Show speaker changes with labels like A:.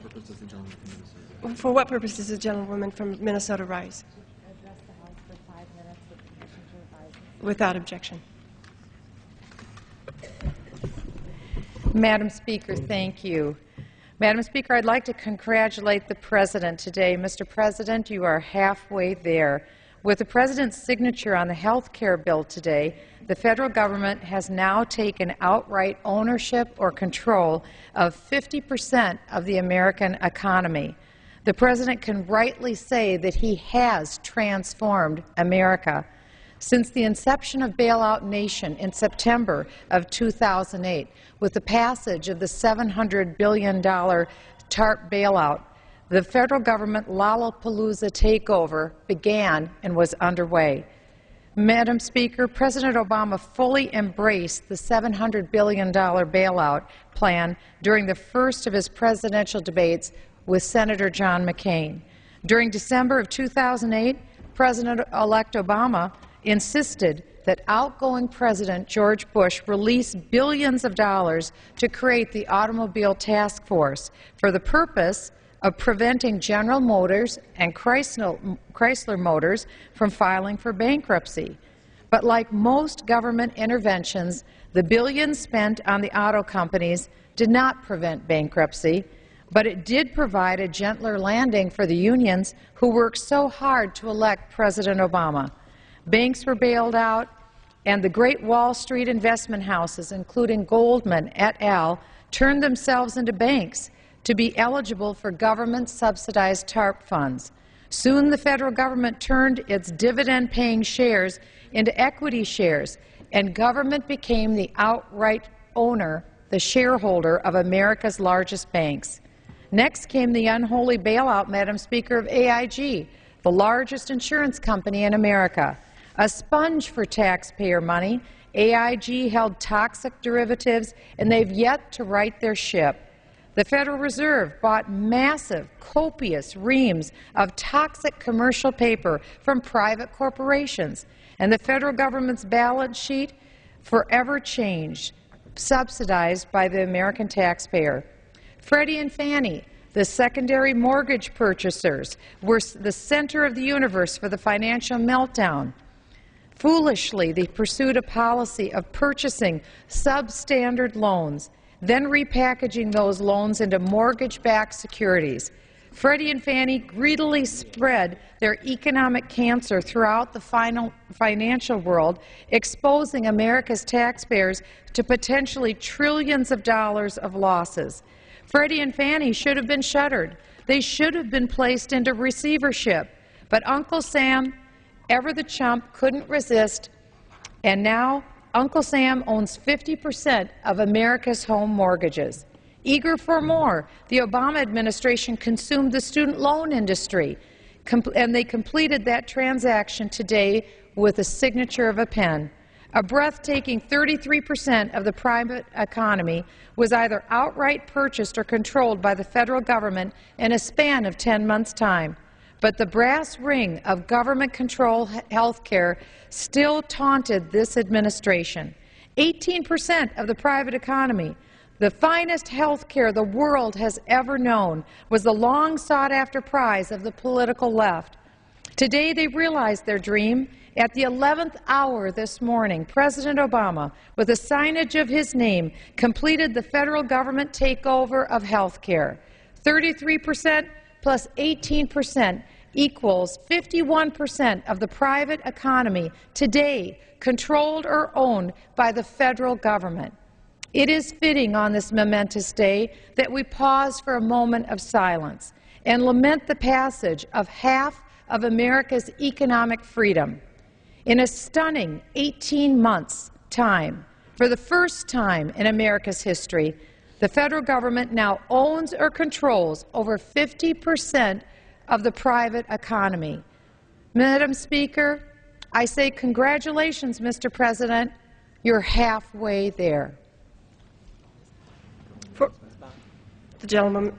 A: purpose does the gentleman from Minnesota?
B: For what purpose does the gentlewoman from Minnesota rise?
C: Address the House for 5 minutes with permission to advise.
B: Without objection.
D: Madam Speaker, thank you. Madam Speaker, I'd like to congratulate the President today. Mr. President, you are halfway there. With the President's signature on the health care bill today, the federal government has now taken outright ownership or control of 50% of the American economy. The President can rightly say that he has transformed America. Since the inception of Bailout Nation in September of 2008, with the passage of the $700 billion TARP bailout, the federal government Lollapalooza takeover began and was underway. Madam Speaker, President Obama fully embraced the $700 billion bailout plan during the first of his presidential debates with Senator John McCain. During December of 2008, President-elect Obama insisted that outgoing President George Bush release billions of dollars to create the Automobile Task Force for the purpose of preventing General Motors and Chrysler Motors from filing for bankruptcy. But like most government interventions, the billions spent on the auto companies did not prevent bankruptcy, but it did provide a gentler landing for the unions who worked so hard to elect President Obama. Banks were bailed out, and the great Wall Street investment houses, including Goldman et al., turned themselves into banks to be eligible for government-subsidized TARP funds. Soon the federal government turned its dividend-paying shares into equity shares, and government became the outright owner, the shareholder of America's largest banks. Next came the unholy bailout, Madam Speaker, of AIG, the largest insurance company in America. A sponge for taxpayer money, AIG held toxic derivatives, and they've yet to right their ship. The Federal Reserve bought massive, copious reams of toxic commercial paper from private corporations, and the federal government's balance sheet forever changed, subsidized by the American taxpayer. Freddie and Fannie, the secondary mortgage purchasers, were the center of the universe for the financial meltdown. Foolishly, they pursued a policy of purchasing substandard loans, then repackaging those loans into mortgage-backed securities. Freddie and Fannie greedily spread their economic cancer throughout the financial world, exposing America's taxpayers to potentially trillions of dollars of losses. Freddie and Fannie should have been shuttered. They should have been placed into receivership. But Uncle Sam, ever the chump, couldn't resist, and now Uncle Sam owns 50% of America's home mortgages. Eager for more, the Obama administration consumed the student loan industry, and they completed that transaction today with the signature of a pen. A breathtaking 33% of the private economy was either outright purchased or controlled by the federal government in a span of 10 months' time. But the brass ring of government-controlled health care still taunted this administration. 18% of the private economy, the finest health care the world has ever known, was the long-sought-after prize of the political left. Today they realized their dream. At the 11th hour this morning, President Obama, with a signage of his name, completed the federal government takeover of health care. 33% plus 18% equals 51% of the private economy today controlled or owned by the federal government. It is fitting on this momentous day that we pause for a moment of silence and lament the passage of half of America's economic freedom. In a stunning 18 months' time, for the first time in America's history, the federal government now owns or controls over 50% of the private economy. Madam Speaker, I say congratulations, Mr. President. You're halfway there.
B: The gentleman